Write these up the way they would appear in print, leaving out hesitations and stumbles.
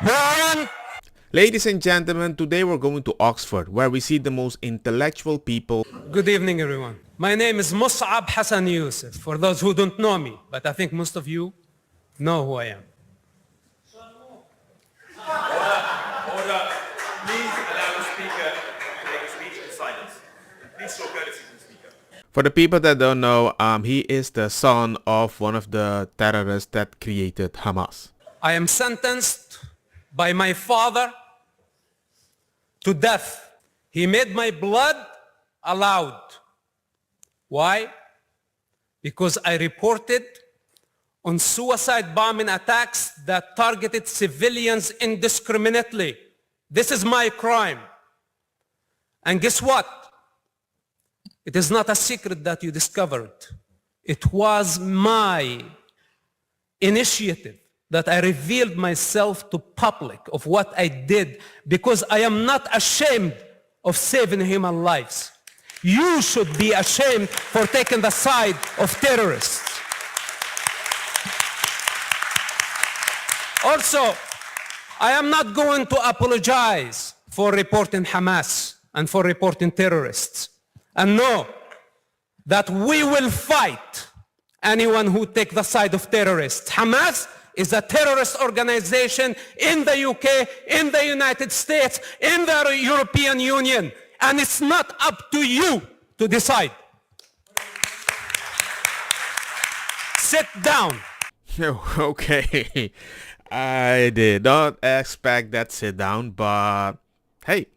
One. Ladies and gentlemen, today we're going to Oxford, where we see the most intellectual people. Good evening, everyone. My name is Mosab Hassan Yousef, for those who don't know me, but I think most of you know who I am. Order. Please allow the speaker to make a speech in silence. Please show courtesy to the speaker. For the people that don't know, he is the son of one of the terrorists that created Hamas. I am sentenced by my father to death. He made my blood allowed. Why? Because I reported on suicide bombing attacks that targeted civilians indiscriminately. This is my crime. And guess what? It is not a secret that you discovered. It was my initiative that I revealed myself to public of what I did, because I am not ashamed of saving human lives. You should be ashamed for taking the side of terrorists. Also, I am not going to apologize for reporting Hamas and for reporting terrorists. And know that we will fight anyone who takes the side of terrorists. Hamas is a terrorist organization in the UK, in the United States, in the European Union. And it's not up to you to decide. Sit down. Okay, I did not expect that sit down, but hey,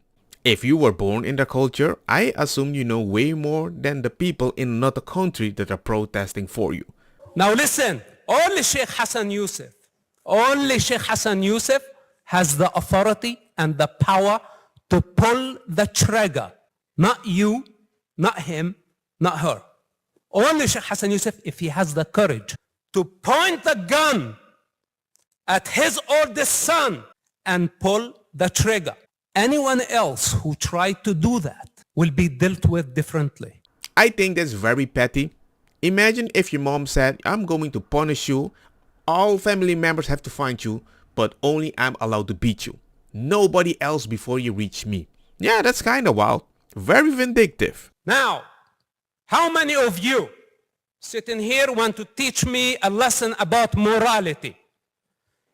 if you were born in the culture, I assume you know way more than the people in another country that are protesting for you. Now listen, only Sheikh Hassan Yousef has the authority and the power to pull the trigger. Not you, not him, not her. Only Sheikh Hassan Yousef, if he has the courage to point the gun at his oldest son and pull the trigger. Anyone else who tried to do that will be dealt with differently. I think that's very petty. Imagine if your mom said, I'm going to punish you, all family members have to find you, but only I'm allowed to beat you. Nobody else before you reach me. Yeah, that's kind of wild. Very vindictive. Now, how many of you sitting here want to teach me a lesson about morality?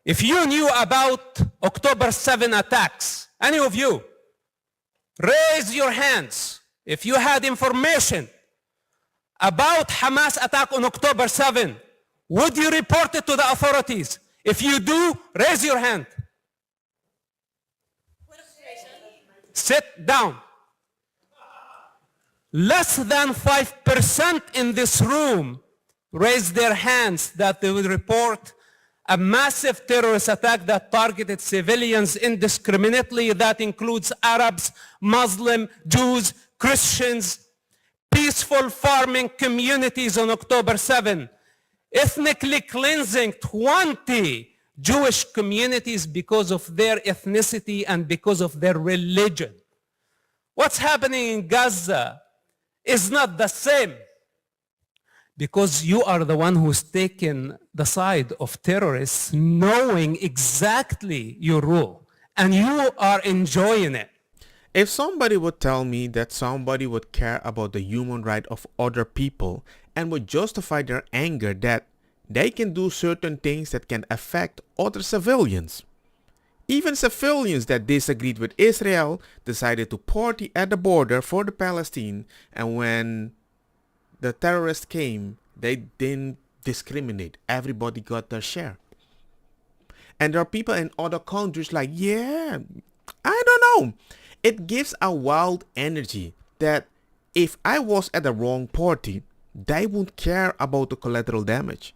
If you knew about October 7 attacks, any of you, raise your hands. If you had information about Hamas attack on October 7, would you report it to the authorities? If you do, raise your hand. Sit down. Less than 5% in this room raised their hands that they would report a massive terrorist attack that targeted civilians indiscriminately. That includes Arabs, Muslims, Jews, Christians, peaceful farming communities on October 7, ethnically cleansing 20 Jewish communities because of their ethnicity and because of their religion. What's happening in Gaza is not the same, because you are the one who's taken the side of terrorists, knowing exactly your role, and you are enjoying it. If somebody would tell me that somebody would care about the human right of other people and would justify their anger that they can do certain things that can affect other civilians. Even civilians that disagreed with Israel decided to party at the border for the Palestine, and when the terrorists came, they didn't discriminate. Everybody got their share. And there are people in other countries like, yeah, I don't know. It gives a wild energy that if I was at the wrong party, they wouldn't care about the collateral damage.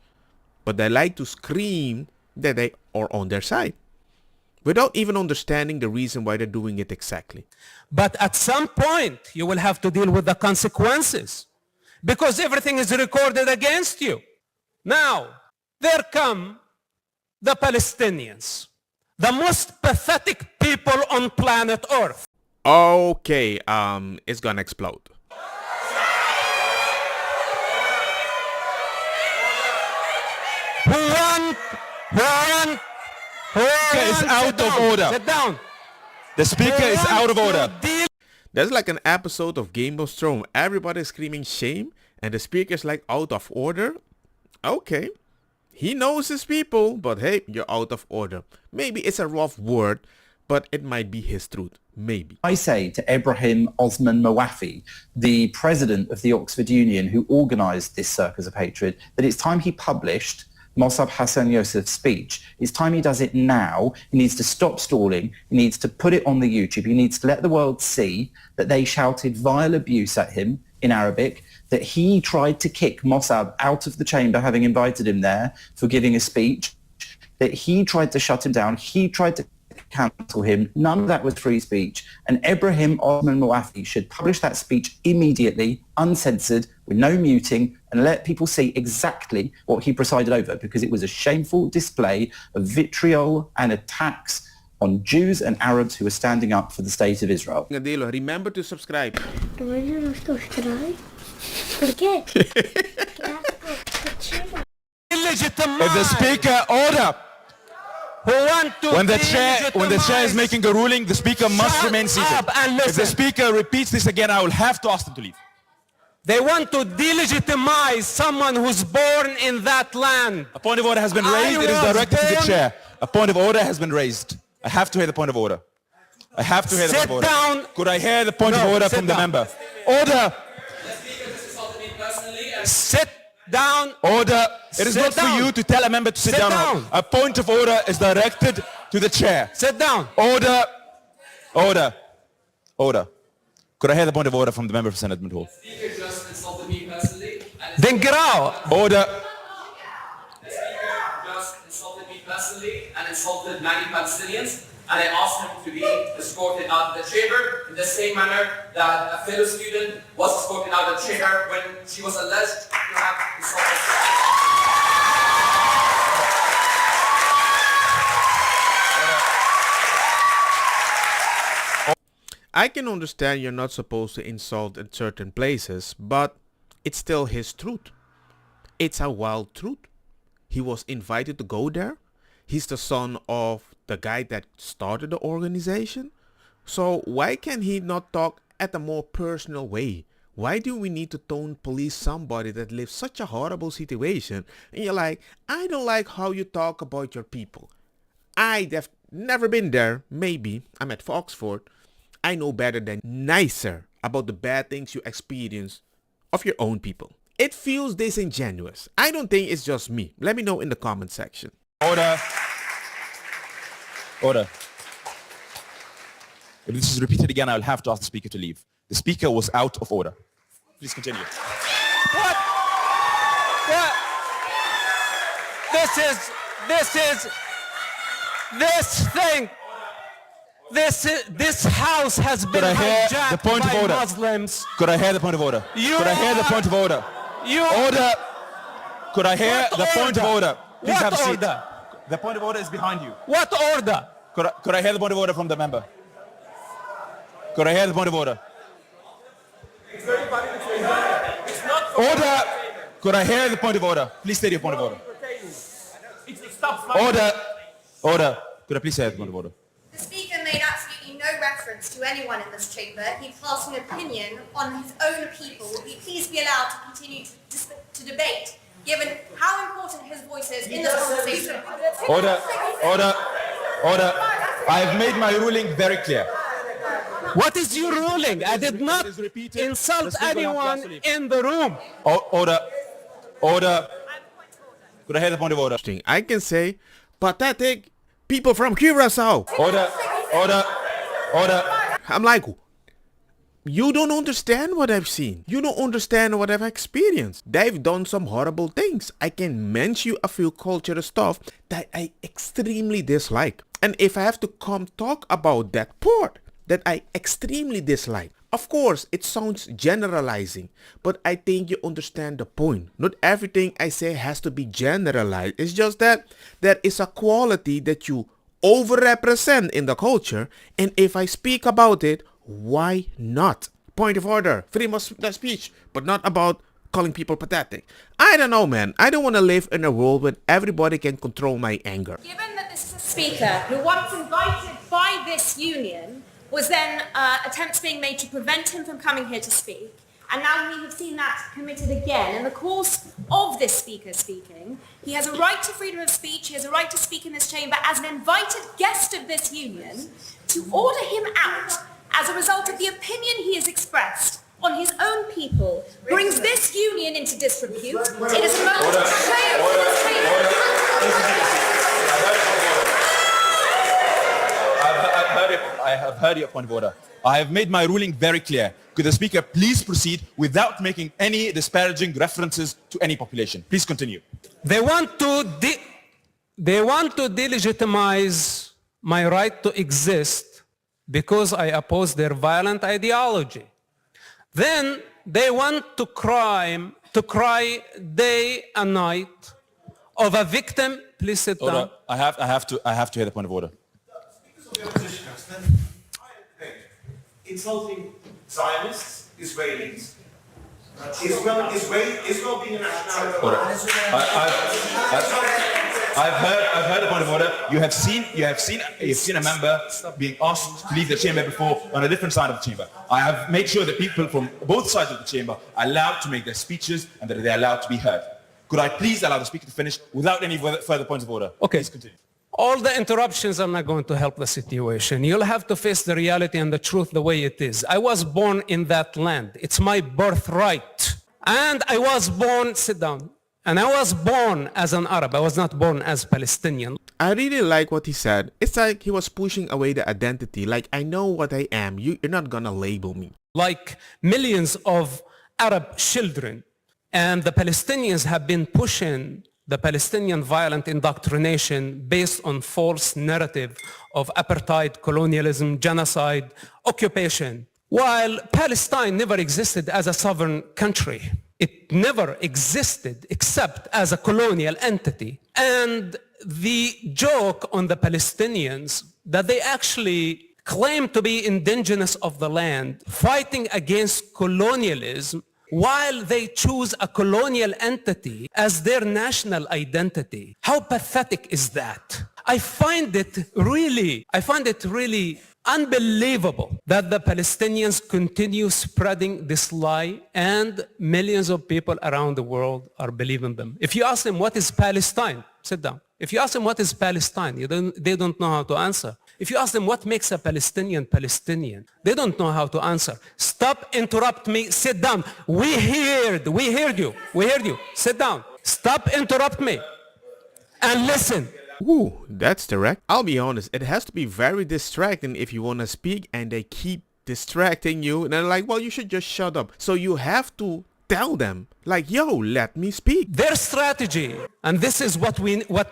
But they like to scream that they are on their side, without even understanding the reason why they're doing it exactly. But at some point, you will have to deal with the consequences, because everything is recorded against you. Now, there come the Palestinians, the most pathetic people on planet Earth. Okay, it's gonna explode. Who want Okay, Hassan, sit out of down. order. Sit down. The speaker is out of order. That's like an episode of Game of Thrones. Everybody's screaming shame and the speaker's like out of order. Okay. He knows his people, but hey, you're out of order. Maybe it's a rough word, but it might be his truth. Maybe. I say to Ibrahim Osman Mawafi, the president of the Oxford Union who organised this circus of hatred, that it's time he published Mosab Hassan Yousef's speech. It's time he does it now. He needs to stop stalling. He needs to put it on the YouTube. He needs to let the world see that they shouted vile abuse at him in Arabic, that he tried to kick Mosab out of the chamber, having invited him there for giving a speech, that he tried to shut him down. He tried to cancel him. None of that was free speech. And Ibrahim Osman Mawafi should publish that speech immediately, uncensored, with no muting, and let people see exactly what he presided over, because it was a shameful display of vitriol and attacks on Jews and Arabs who were standing up for the state of Israel. Adilo, remember to subscribe. ¿Por qué? If the speaker order, Who want to when the chair is making a ruling, the speaker must Shut remain seated. up and If the listen. speaker repeats this again, I will have to ask them to leave. They want to delegitimize someone who's born in that land. A point of order has been I raised. It is was directed to the born- chair. A point of order has been raised. I have to hear the point of order. I have to hear the Sit point of order. down. Could I hear the point No, of order sit from the down. member? Order. Sit down. Order. It is Sit not for down. you to tell a member to sit Sit down. down. A point of order is directed to the chair. Sit down. Order. Order. Order. Could I hear the point of order from the member for Senate Hall? Speaker just insulted me personally. Then get out. Order. The speaker just insulted me personally and insulted many Palestinians. And I asked him to be escorted out of the chamber in the same manner that a fellow student was escorted out of the chamber when she was alleged to have insulted. I can understand you're not supposed to insult in certain places, but it's still his truth. It's a wild truth. He was invited to go there. He's the son of the guy that started the organization. So why can he not talk at a more personal way? Why do we need to tone police somebody that lives such a horrible situation? And you're like, I don't like how you talk about your people. I've never been there. Maybe I'm at Oxford. I know better than nicer about the bad things you experience of your own people. It feels disingenuous. I don't think it's just me. Let me know in the comment section. Order. Order. If this is repeated again, I will have to ask the speaker to leave. The speaker was out of order. Please continue. What? What? This house has been Could I hear hijacked the point of by order? Muslims. Could I hear the point of order? You Could I hear the are- point of order? You Order. Could I hear What the point of order? order? Please What have a seat. order? The point of order is behind you. What order? Could I hear the point of order from the member? Could I hear the point of order? Order. Could I hear the point of order? Please state your point of order. Order. Order. Could I please hear the point of order? The Speaker made absolutely no reference to anyone in this chamber. He passed an opinion on his own people. Will he please be allowed to continue to debate, given how important his voice is in this conversation? Order. Order. Order. I have made my ruling very clear. What is your ruling? I did not It is repeated. insult The speaker will have to anyone ask to leave. in the room. Order. Order. Could I hear the point of order? I can say, pathetic people from Curacao. Order. Order. Order. I'm like, you don't understand what I've seen. You don't understand what I've experienced. They've done some horrible things. I can mention you a few cultural stuff that I extremely dislike. And if I have to come talk about that part that I extremely dislike, of course, it sounds generalizing, but I think you understand the point. Not everything I say has to be generalized. It's just that there is a quality that you overrepresent in the culture, and if I speak about it, why not? Point of order, freedom of speech, but not about calling people pathetic. I don't know, man. I don't want to live in a world where everybody can control my anger. Given that this is a speaker, who once invited by this union, was then attempts being made to prevent him from coming here to speak. And now we have seen that committed again. In the course of this speaker speaking, he has a right to freedom of speech, he has a right to speak in this chamber as an invited guest of this union. To order him out as a result of the opinion he has expressed on his own people brings this union into disrepute. It is a moment of shame for this chamber. I have heard your point of order. I have made my ruling very clear. Could the speaker please proceed without making any disparaging references to any population? Please continue. They want to delegitimize my right to exist because I oppose their violent ideology. Then they want to cry day and night of a victim. Please sit down. Order. I have to hear the point of order. Insulting Zionists, Israelis, Israel being a nationality. Order. I've heard the point of order. You have seen a member being asked to leave the chamber before on a different side of the chamber. I have made sure that people from both sides of the chamber are allowed to make their speeches and that they're allowed to be heard. Could I please allow the speaker to finish without any further points of order? Okay. Please continue. All the interruptions are not going to help the situation. You'll have to face the reality and the truth the way it is. I was born in that land. It's my birthright. And I was born, sit down, and I was born as an Arab. I was not born as Palestinian. I really like what he said. It's like he was pushing away the identity. Like, I know what I am. You're not gonna label me. Like millions of Arab children, and the Palestinians have been pushing the Palestinian violent indoctrination based on false narrative of apartheid, colonialism, genocide, occupation. While Palestine never existed as a sovereign country, it never existed except as a colonial entity. And the joke on the Palestinians that they actually claim to be indigenous of the land, fighting against colonialism, while they choose a colonial entity as their national identity. How pathetic is that? I find it really unbelievable that the Palestinians continue spreading this lie and millions of people around the world are believing them. If you ask them what is Palestine, sit down. If you ask them what is Palestine, they don't know how to answer. If you ask them what makes a Palestinian Palestinian, they don't know how to answer. Stop, interrupt me, sit down. We heard you. Sit down. Stop, interrupt me, and listen. Ooh, that's direct. I'll be honest, it has to be very distracting if you want to speak and they keep distracting you. And they're like, well, you should just shut up. So you have to tell them, like, yo, let me speak. Their strategy, and this is what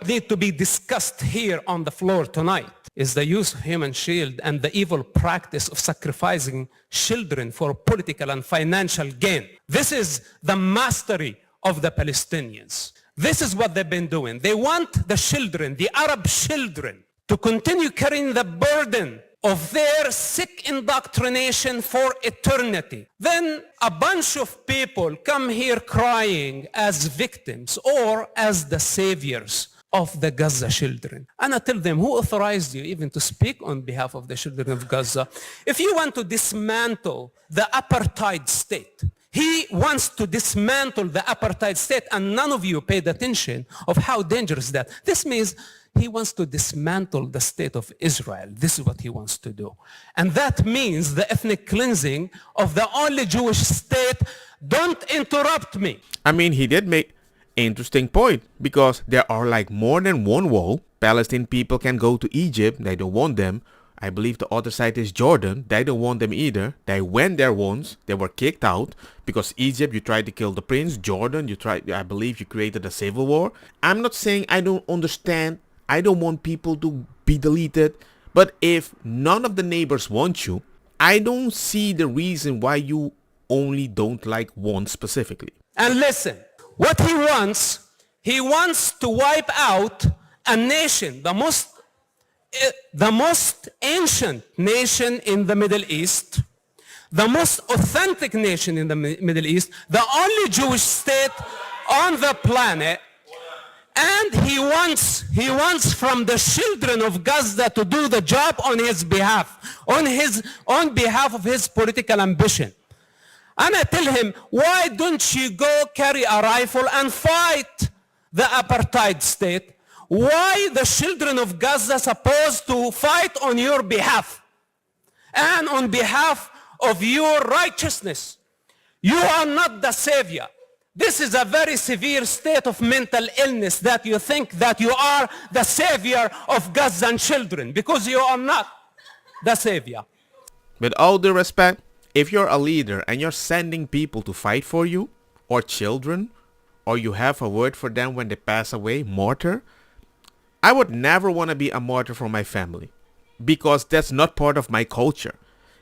need to be discussed here on the floor tonight, is the use of human shield and the evil practice of sacrificing children for political and financial gain. This is the mastery of the Palestinians. This is what they've been doing. They want the children, the Arab children, to continue carrying the burden of their sick indoctrination for eternity. Then a bunch of people come here crying as victims or as the saviors of the Gaza children. And I tell them, who authorized you even to speak on behalf of the children of Gaza? If you want to dismantle the apartheid state, he wants to dismantle the apartheid state, and none of you paid attention of how dangerous that. This means he wants to dismantle the state of Israel. This is what he wants to do. And that means the ethnic cleansing of the only Jewish state. Don't interrupt me. I mean, he did make interesting point, because there are like more than one wall. Palestinian people can go to Egypt. They don't want them. I believe the other side is Jordan. They don't want them either. They went there once. They were kicked out because Egypt, you tried to kill the prince. Jordan, I believe you created a civil war. I'm not saying I don't understand. I don't want people to be deleted. But if none of the neighbors want you, I don't see the reason why you only don't like one specifically. And listen, what he wants to wipe out a nation, the most ancient nation in the Middle East, the most authentic nation in the Middle East, the only Jewish state on the planet, And he wants from the children of Gaza to do the job on his behalf, on behalf of his political ambition. And I tell him, why don't you go carry a rifle and fight the apartheid state? Why the children of Gaza supposed to fight on your behalf and on behalf of your righteousness? You are not the savior. This is a very severe state of mental illness that you think that you are the savior of Gazan children, because you are not the savior. With all due respect, if you're a leader and you're sending people to fight for you, or children, or you have a word for them when they pass away, martyr, I would never want to be a martyr for my family, because that's not part of my culture.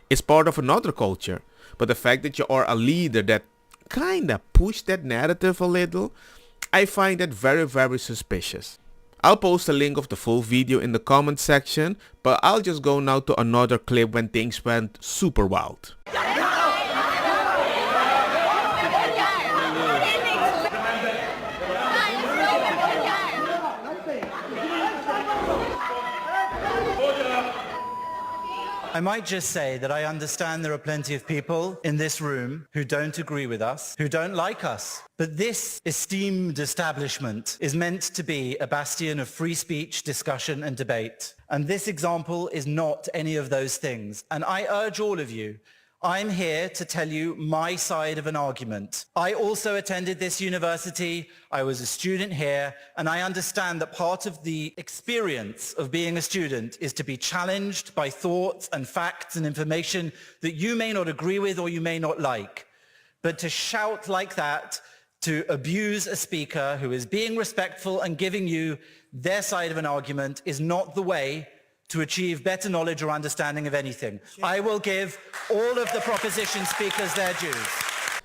It's part of another culture. But the fact that you are a leader that kinda push that narrative a little, I find that very, very suspicious. I'll post a link of the full video in the comment section, but I'll just go now to another clip when things went super wild. I might just say that I understand there are plenty of people in this room who don't agree with us, who don't like us. But this esteemed establishment is meant to be a bastion of free speech, discussion and debate. And this example is not any of those things. And I urge all of you, I'm here to tell you my side of an argument. I also attended this university. I was a student here, and I understand that part of the experience of being a student is to be challenged by thoughts and facts and information that you may not agree with or you may not like. But to shout like that, to abuse a speaker who is being respectful and giving you their side of an argument is not the way to achieve better knowledge or understanding of anything. I will give all of the proposition speakers their dues.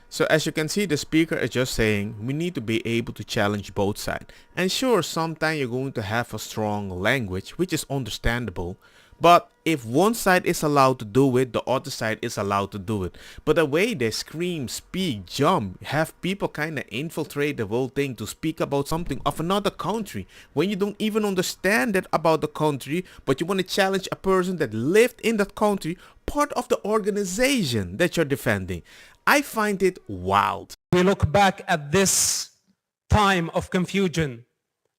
So as you can see, the speaker is just saying we need to be able to challenge both sides. And sure, sometimes you're going to have a strong language, which is understandable. But if one side is allowed to do it, the other side is allowed to do it. But the way they scream, speak, jump, have people kind of infiltrate the whole thing to speak about something of another country when you don't even understand that about the country, but you want to challenge a person that lived in that country, part of the organization that you're defending. I find it wild. We look back at this time of confusion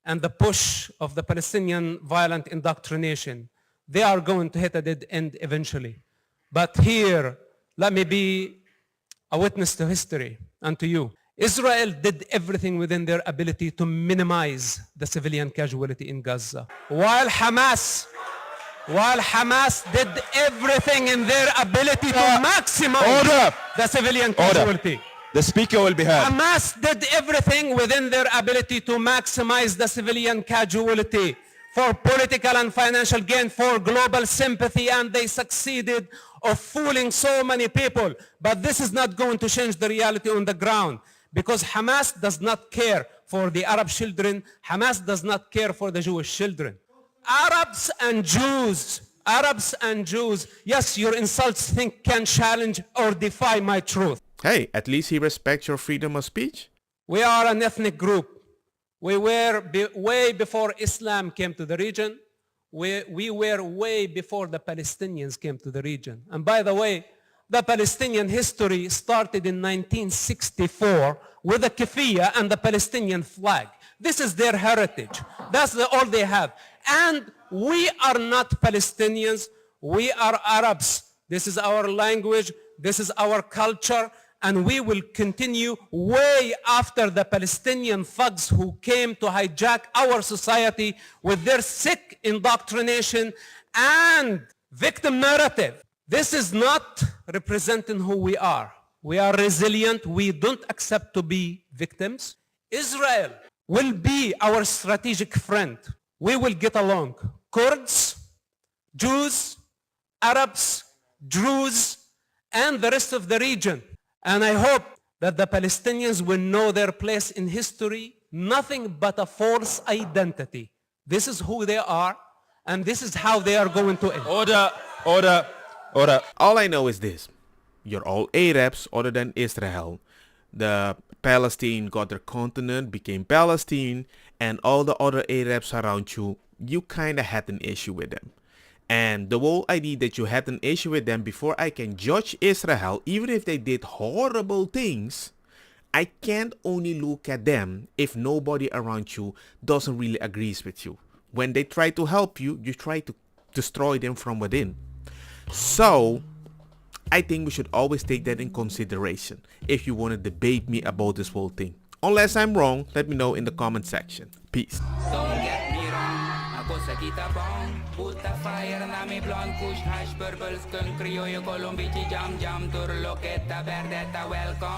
and the push of the Palestinian violent indoctrination. They are going to hit a dead end eventually. But here, let me be a witness to history and to you. Israel did everything within their ability to minimize the civilian casualty in Gaza. While Hamas did everything in their ability to maximize the civilian casualty. The speaker will be heard. Hamas did everything within their ability to maximize the civilian casualty for political and financial gain, for global sympathy, and they succeeded of fooling so many people. But this is not going to change the reality on the ground, because Hamas does not care for the Arab children. Hamas does not care for the Jewish children. Arabs and Jews, yes, your insults can challenge or defy my truth. Hey, at least he respects your freedom of speech. We are an ethnic group. We were way before Islam came to the region. We were way before the Palestinians came to the region. And by the way, the Palestinian history started in 1964 with the keffiyeh and the Palestinian flag. This is their heritage. That's all they have. And we are not Palestinians. We are Arabs. This is our language. This is our culture. And we will continue way after the Palestinian thugs who came to hijack our society with their sick indoctrination and victim narrative. This is not representing who we are. We are resilient. We don't accept to be victims. Israel will be our strategic friend. We will get along. Kurds, Jews, Arabs, Druze, and the rest of the region. And I hope that the Palestinians will know their place in history, nothing but a false identity. This is who they are, and this is how they are going to end. Order. All I know is this. You're all Arabs other than Israel. The Palestine got their continent, became Palestine, and all the other Arabs around you, you kind of had an issue with them. And the whole idea that you had an issue with them before I can judge Israel, even if they did horrible things, I can't only look at them if nobody around you doesn't really agrees with you. When they try to help you, you try to destroy them from within. So I think we should always take that in consideration if you want to debate me about this whole thing. Unless I'm wrong, let me know in the comment section. Peace. Don't get me wrong, ako sa kita bong Puta fire na mi blonde kush hash purple skunk criollo colombici jam jam turlo que ta verde ta welcome